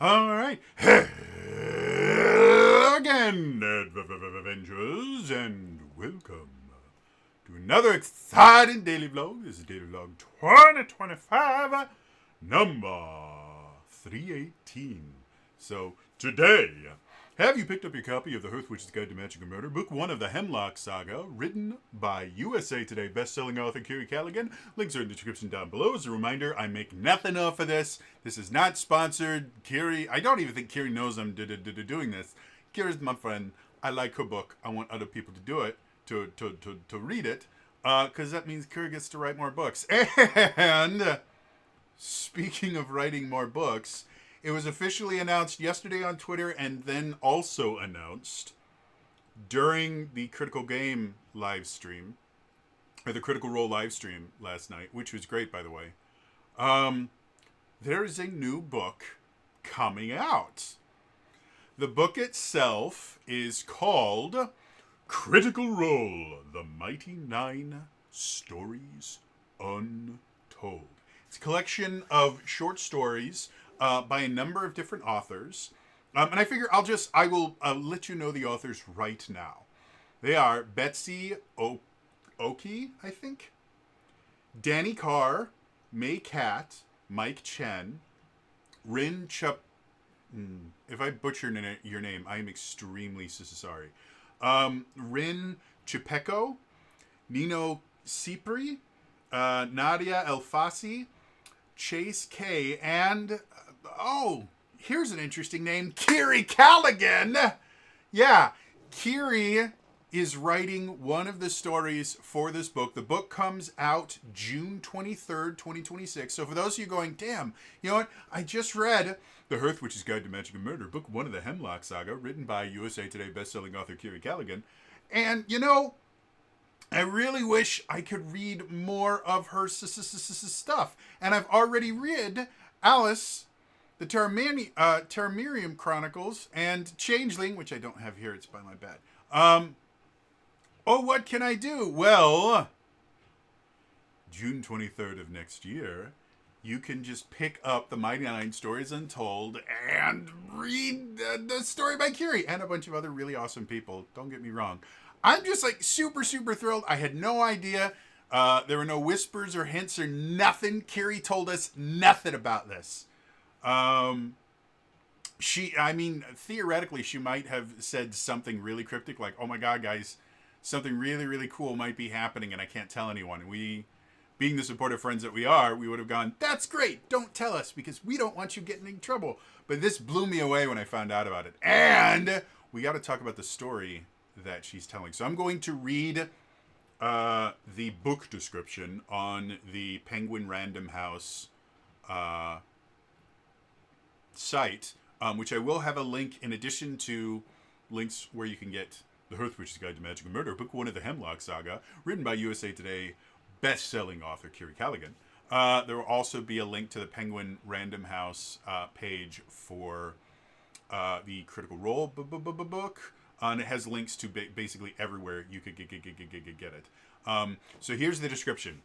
All right. Hello again, Avengers, and welcome to another exciting daily vlog. This is Daily Vlog 2025, number 318. So, today, have you picked up your copy of The Hearth Witch's Guide to Magic and Murder, Book 1 of the Hemlock Saga, written by USA Today best-selling author Kiri Callaghan? Links are in the description down below. As a reminder, I make nothing off of this. This is not sponsored. Kiri, I don't even think Kiri knows I'm doing this. Kiri's my friend. I like her book. I want other people to do it, to read it, because that means Kiri gets to write more books. And speaking of writing more books, it was officially announced yesterday on Twitter and then also announced during the Critical Game live stream, or the Critical Role live stream last night, which was great, by the way. There is a new book coming out. The book itself is called Critical Role, The Mighty Nine Stories Untold. It's a collection of short stories by a number of different authors. And I figure I will let you know the authors right now. They are Betsy Oki, I think, Danny Carr, May Cat, Mike Chen, Rin Chup. If I butcher your name, I am extremely sorry. Rin Chipeko, Nino Cipri, Nadia Elfasi, Chase K, and here's an interesting name, Kiri Callaghan. Yeah, Kiri is writing one of the stories for this book. The book comes out June 23rd, 2026. So for those of you going, damn, you know what? I just read The Hearth Witch's Guide to Magic and Murder, Book 1 of the Hemlock Saga, written by USA Today bestselling author Kiri Callaghan. And, I really wish I could read more of her stuff. And I've already read Alice, the Terramirium Chronicles, and Changeling, which I don't have here. It's by my bed. What can I do? Well, June 23rd of next year, you can just pick up the Mighty Nine Stories Untold and read the story by Kiri and a bunch of other really awesome people. Don't get me wrong. I'm just super thrilled. I had no idea. There were no whispers or hints or nothing. Kiri told us nothing about this. Theoretically, she might have said something really cryptic like, oh my God, guys, something really, really cool might be happening and I can't tell anyone. We, being the supportive friends that we are, we would have gone, that's great, don't tell us because we don't want you getting in trouble. But this blew me away when I found out about it. And we got to talk about the story that she's telling. So I'm going to read the book description on the Penguin Random House site, which I will have a link in addition to links where you can get The Hearth Witch's Guide to Magic and Murder, Book 1 of the Hemlock Saga, written by USA Today best-selling author Kiri Callaghan. There will also be a link to the Penguin Random House page for the Critical Role book. And it has links to basically everywhere you could get it. So here's the description.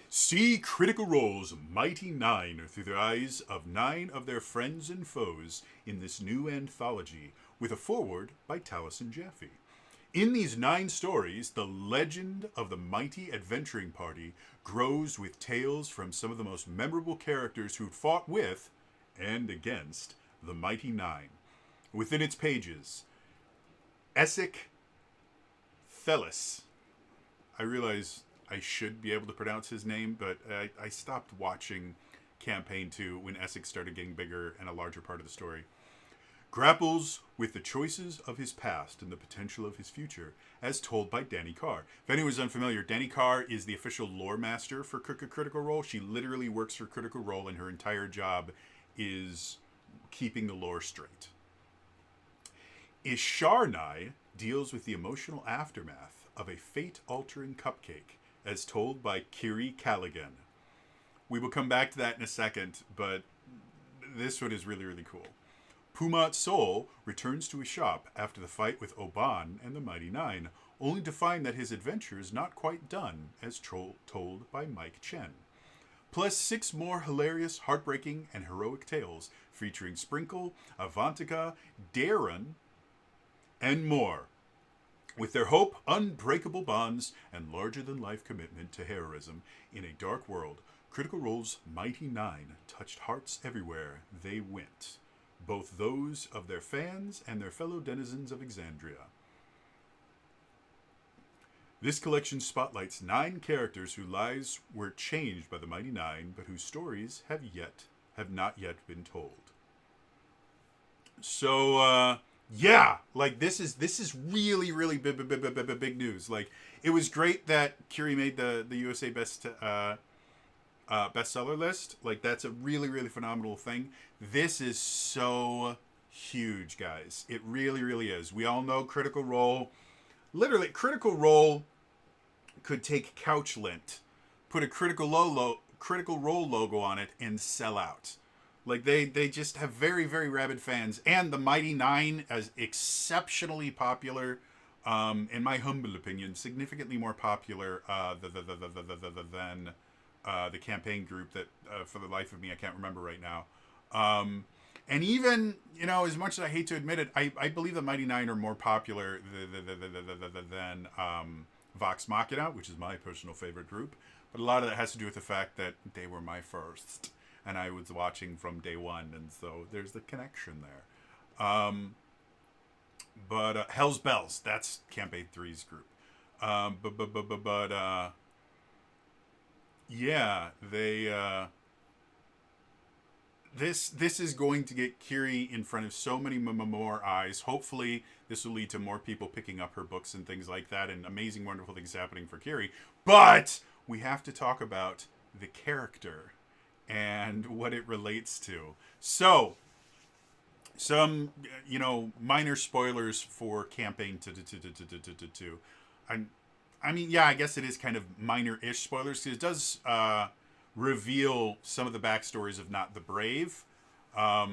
See Critical Role's Mighty Nine through the eyes of 9 of their friends and foes in this new anthology, with a foreword by Taliesin Jaffe. In these 9 stories, the legend of the mighty adventuring party grows with tales from some of the most memorable characters who fought with and against the Mighty Nine. Within its pages, Essek Thelis. I realize I should be able to pronounce his name, but I stopped watching Campaign 2 when Essek started getting bigger and a larger part of the story. Grapples with the choices of his past and the potential of his future, as told by Danny Carr. If anyone's unfamiliar, Danny Carr is the official lore master for Critical Role. She literally works for Critical Role, and her entire job is keeping the lore straight. Isharnai deals with the emotional aftermath of a fate-altering cupcake, as told by Kiri Callaghan. We will come back to that in a second, but this one is really, really cool. Pumat Sol returns to his shop after the fight with Oban and the Mighty Nine, only to find that his adventure is not quite done, as told by Mike Chen. plus 6 more hilarious, heartbreaking, and heroic tales featuring Sprinkle, Avantika, Darren, and more. With their hope, unbreakable bonds, and larger-than-life commitment to heroism in a dark world, Critical Role's Mighty Nine touched hearts everywhere they went, both those of their fans and their fellow denizens of Exandria. This collection spotlights 9 characters whose lives were changed by the Mighty Nine, but whose stories have not yet been told. So, yeah, like this is really big news. Like, it was great that Kiri made the USA bestseller list. Like, that's a really phenomenal thing. This is so huge, guys. It really is. We all know Critical Role. Literally, Critical Role could take couch lint, put a Critical Role logo on it, and sell out. Like, they just have very very rabid fans, and the Mighty Nine is exceptionally popular. In my humble opinion, significantly more popular than the campaign group that, for the life of me, I can't remember right now. And even, as much as I hate to admit it, I believe the Mighty Nine are more popular than Vox Machina, which is my personal favorite group. But a lot of that has to do with the fact that they were my first, and I was watching from day one, and so there's the connection there. But Hell's Bells, that's Campaign 3's group. Yeah, they this is going to get Kiri in front of so many more eyes. Hopefully, this will lead to more people picking up her books and things like that, and amazing, wonderful things happening for Kiri. But we have to talk about the character and what it relates to. So, some minor spoilers for Campaign 2. I mean, yeah, I guess it is kind of minor-ish spoilers, because it does reveal some of the backstories of Not the Brave. But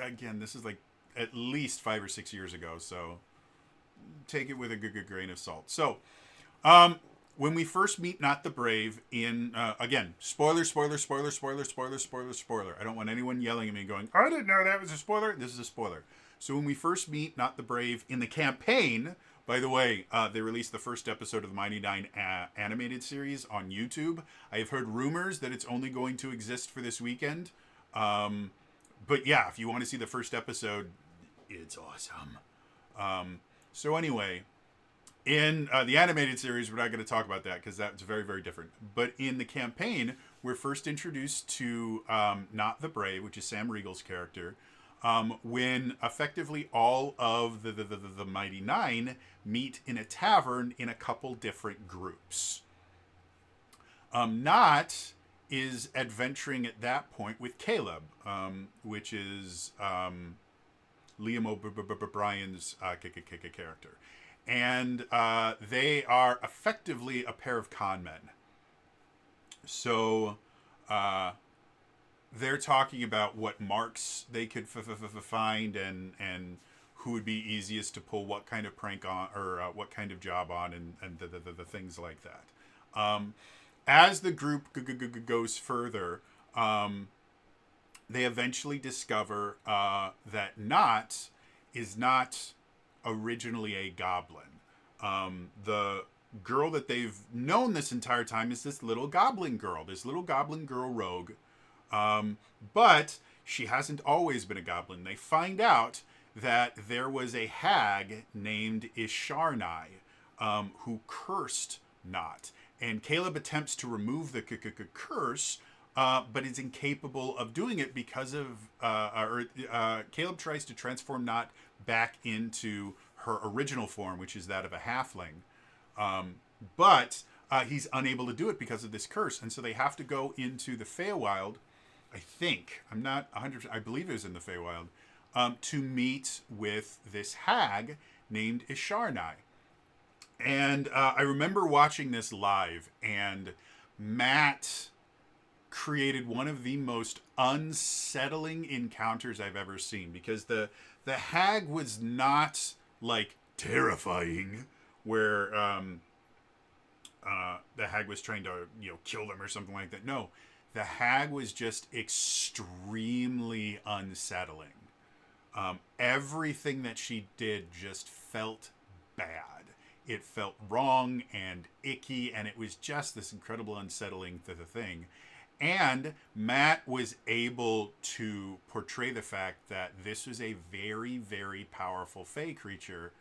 again, this is like at least 5 or 6 years ago, so take it with a good grain of salt. So, when we first meet Not the Brave in, again, spoiler. I don't want anyone yelling at me going, I didn't know that was a spoiler. This is a spoiler. So when we first meet Not the Brave in the campaign, by the way, they released the first episode of the Mighty Nine animated series on YouTube. I have heard rumors that it's only going to exist for this weekend. But yeah, if you want to see the first episode, it's awesome. So anyway, in the animated series, we're not going to talk about that because that's very, very different. But in the campaign, we're first introduced to Not the Brave, which is Sam Riegel's character, when effectively all of the Mighty Nine meet in a tavern in a couple different groups. Not is adventuring at that point with Caleb, which is Liam O'Brien's character. And they are effectively a pair of con men. So they're talking about what marks they could find and who would be easiest to pull what kind of prank on, or what kind of job on, and the things like that. As the group goes further, they eventually discover that Not is not originally a goblin. The girl that they've known this entire time is this little goblin girl rogue. But she hasn't always been a goblin. They find out that there was a hag named Isharnai, who cursed Not. And Caleb attempts to remove the curse, but is incapable of doing it because of, Caleb tries to transform Not back into her original form, which is that of a halfling. But he's unable to do it because of this curse. And so they have to go into the Feywild, I think. I'm not 100%. I believe it was in the Feywild, to meet with this hag named Isharnai. And I remember watching this live, and Matt created one of the most unsettling encounters I've ever seen, because the hag was not like terrifying, where the hag was trying to, kill them or something like that. No, the hag was just extremely unsettling. Everything that she did just felt bad. It felt wrong and icky, and it was just this incredible unsettling to the thing. And Matt was able to portray the fact that this was a very, very powerful Fey creature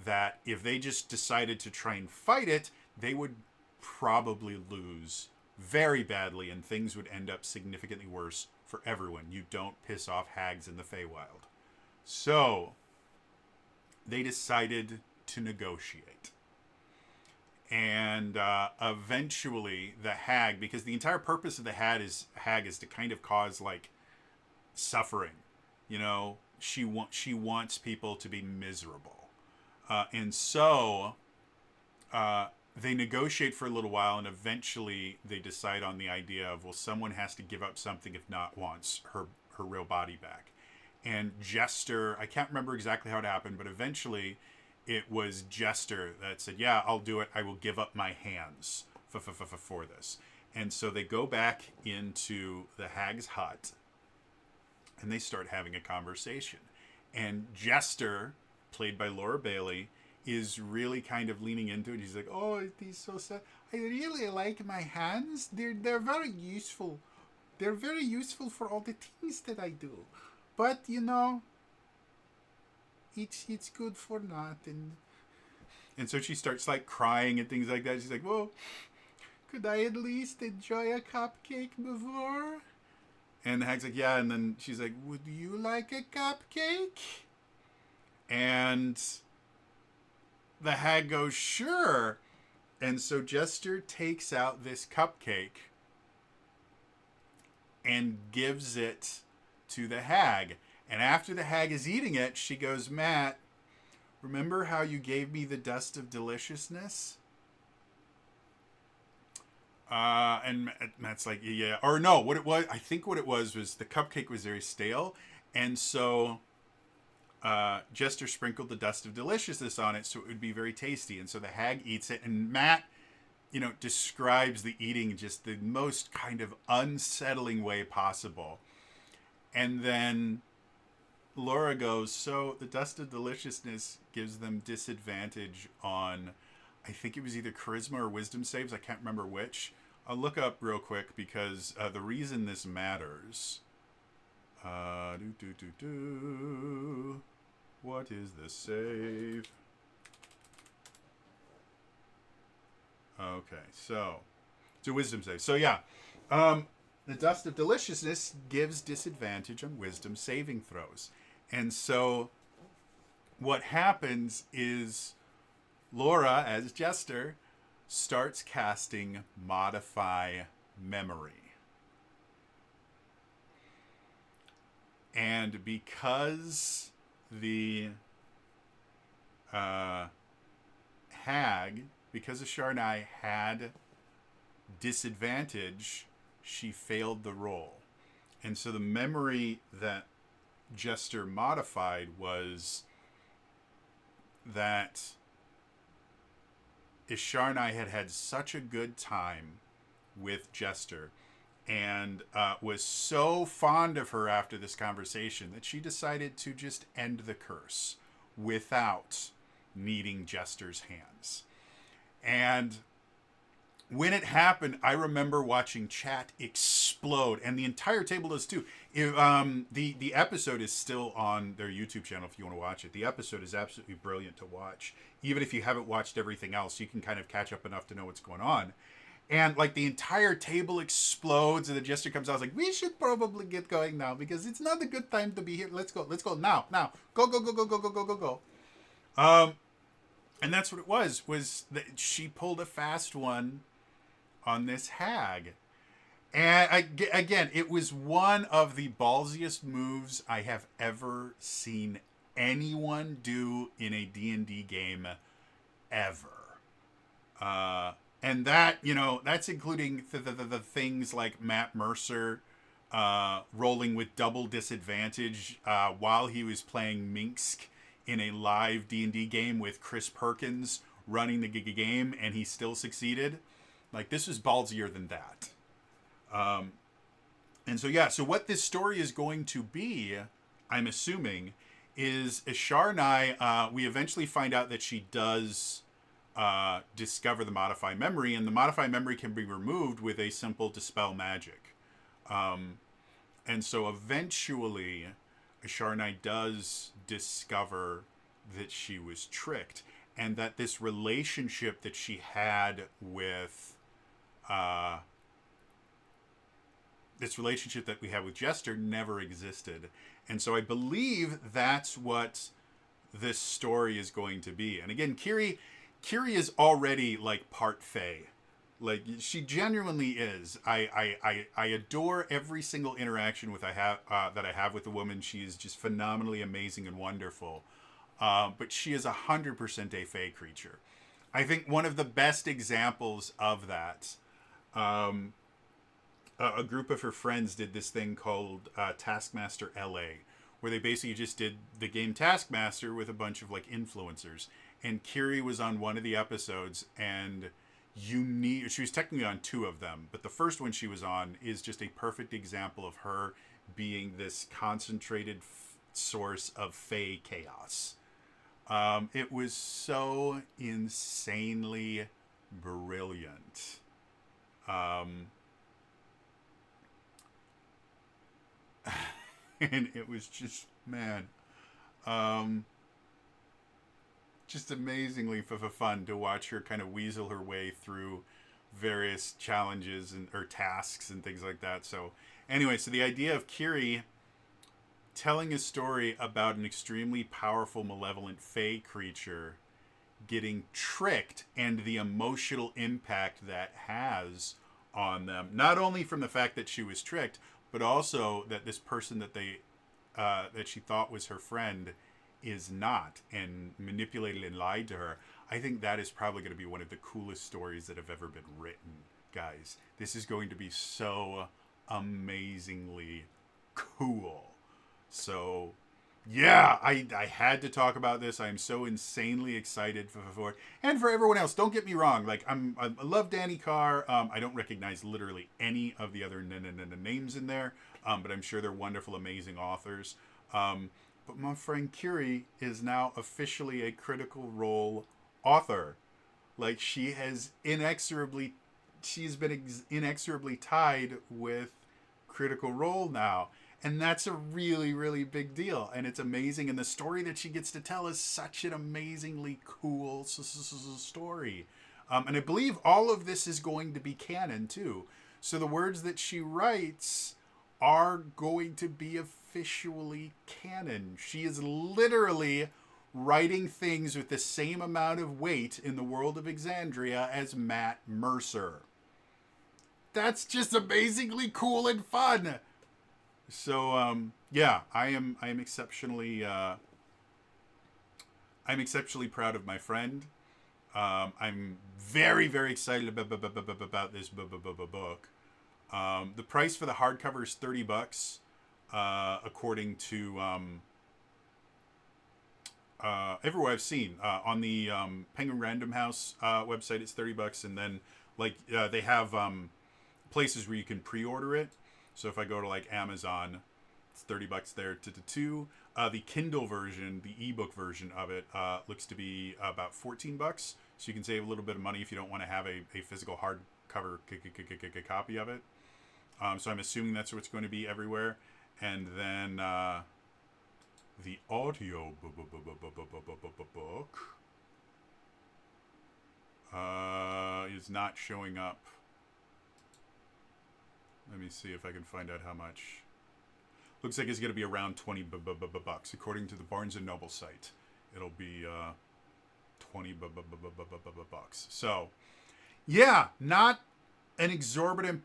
that if they just decided to try and fight it, they would probably lose very badly and things would end up significantly worse for everyone. You don't piss off hags in the Feywild. So they decided to negotiate. And eventually the hag, because the entire purpose of the hag is to kind of cause like suffering. She wants people to be miserable. And so they negotiate for a little while, and eventually they decide on the idea of, well, someone has to give up something if not wants her real body back. And Jester, I can't remember exactly how it happened, but eventually it was Jester that said, yeah, I'll do it. I will give up my hands for this. And so they go back into the hag's hut, and they start having a conversation. And Jester, played by Laura Bailey, is really kind of leaning into it. He's like, oh, it is so sad. I really like my hands. They're very useful. They're very useful for all the things that I do. But, it's good for nothing. And so she starts like crying and things like that. She's like, well, could I at least enjoy a cupcake before? And the hag's like, yeah. And then she's like, would you like a cupcake? And the hag goes, sure. And so Jester takes out this cupcake and gives it to the hag. And after the hag is eating it, she goes, Matt, remember how you gave me the dust of deliciousness? And Matt's like, yeah. Or no, what it was, I think what it was the cupcake was very stale. And so Jester sprinkled the dust of deliciousness on it so it would be very tasty. And so the hag eats it. And Matt, describes the eating just the most kind of unsettling way possible. And then Laura goes, so the dust of deliciousness gives them disadvantage on, I think it was either charisma or wisdom saves. I can't remember which. I'll look up real quick because the reason this matters. What is the save? Okay, so it's a wisdom save. So yeah, the dust of deliciousness gives disadvantage on wisdom saving throws. And so what happens is Laura, as Jester, starts casting Modify Memory. And because the hag, because Asharnai had disadvantage, she failed the roll. And so the memory that Jester modified was that Isharnai had such a good time with Jester and was so fond of her after this conversation that she decided to just end the curse without needing Jester's hands. And when it happened, I remember watching chat explode, and the entire table does too. The episode is still on their YouTube channel if you want to watch it. The episode is absolutely brilliant to watch. Even if you haven't watched everything else, you can kind of catch up enough to know what's going on. And like the entire table explodes, and the Jester comes out. I was like, we should probably get going now because it's not a good time to be here. Let's go now. Go. And that's what it was that she pulled a fast one on this hag. And again, it was one of the ballsiest moves I have ever seen anyone do in a D&D game ever. And that, that's including the things like Matt Mercer rolling with double disadvantage while he was playing Minsk in a live D&D game with Chris Perkins running the game and he still succeeded. Like, this was ballsier than that. And so, yeah, so what this story is going to be, I'm assuming, is Ashar-Nai, we eventually find out that she does discover the Modify Memory, and the Modify Memory can be removed with a simple Dispel Magic. And so eventually, Ashar-Nai does discover that she was tricked, and that this relationship that she had with this relationship that we had with Jester never existed. And so I believe that's what this story is going to be. And again, Kiri is already like part Fae. Like, she genuinely is. I adore every single interaction that I have with the woman. She is just phenomenally amazing and wonderful. But she is 100% a Fae creature. I think one of the best examples of that, a group of her friends did this thing called Taskmaster LA, where they basically just did the game Taskmaster with a bunch of like influencers. And Kiri was on one of the episodes, and she was technically on two of them, but the first one she was on is just a perfect example of her being this concentrated source of Fae chaos. It was so insanely brilliant. And it was just, man, just amazingly fun to watch her kind of weasel her way through various challenges or tasks and things like that. So anyway, so the idea of Kiri telling a story about an extremely powerful, malevolent Fae creature getting tricked, and the emotional impact that has on them, not only from the fact that she was tricked, but also that this person that she thought was her friend is not, and manipulated and lied to her. I think that is probably going to be one of the coolest stories that have ever been written, guys. This is going to be so amazingly cool. So, yeah, I had to talk about this. I am so insanely excited for it. And for everyone else, don't get me wrong. Like, I love Danny Carr. I don't recognize literally any of the other names in there. But I'm sure they're wonderful, amazing authors. But my friend Kiri is now officially a Critical Role author. Like, she's been inexorably tied with Critical Role now. And that's a really, really big deal. And it's amazing. And the story that she gets to tell is such an amazingly cool story. And I believe all of this is going to be canon, too. So the words that she writes are going to be officially canon. She is literally writing things with the same amount of weight in the world of Exandria as Matt Mercer. That's just amazingly cool and fun. So yeah, I am exceptionally proud of my friend. I'm very, very excited about this book. The price for the hardcover is $30, according to everywhere I've seen. On the Penguin Random House website, it's $30, and then they have places where you can pre-order it. So if I go to like Amazon, it's $30 there too. The Kindle version, the ebook version of it, looks to be about $14. So you can save a little bit of money if you don't want to have a physical hardcover copy of it. So I'm assuming that's what's going to be everywhere. And then the audio book is not showing up. Let me see if I can find out how much. Looks like it's going to be around $20 according to the Barnes & Noble site. It'll be $20 So, yeah, not an exorbitant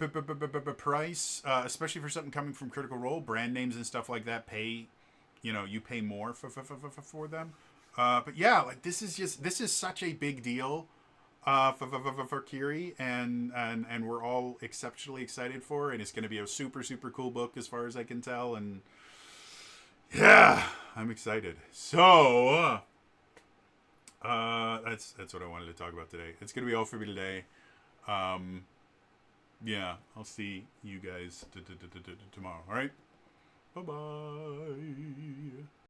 price, especially for something coming from Critical Role. Brand names and stuff like that you pay more for them. But yeah, like this is such a big deal for Kiri, and we're all exceptionally excited for her, and it's going to be a super, super cool book as far as I can tell, and yeah, I'm excited. So, That's what I wanted to talk about today. It's gonna be all for me today. Um, yeah, I'll see you guys tomorrow. All right, bye bye.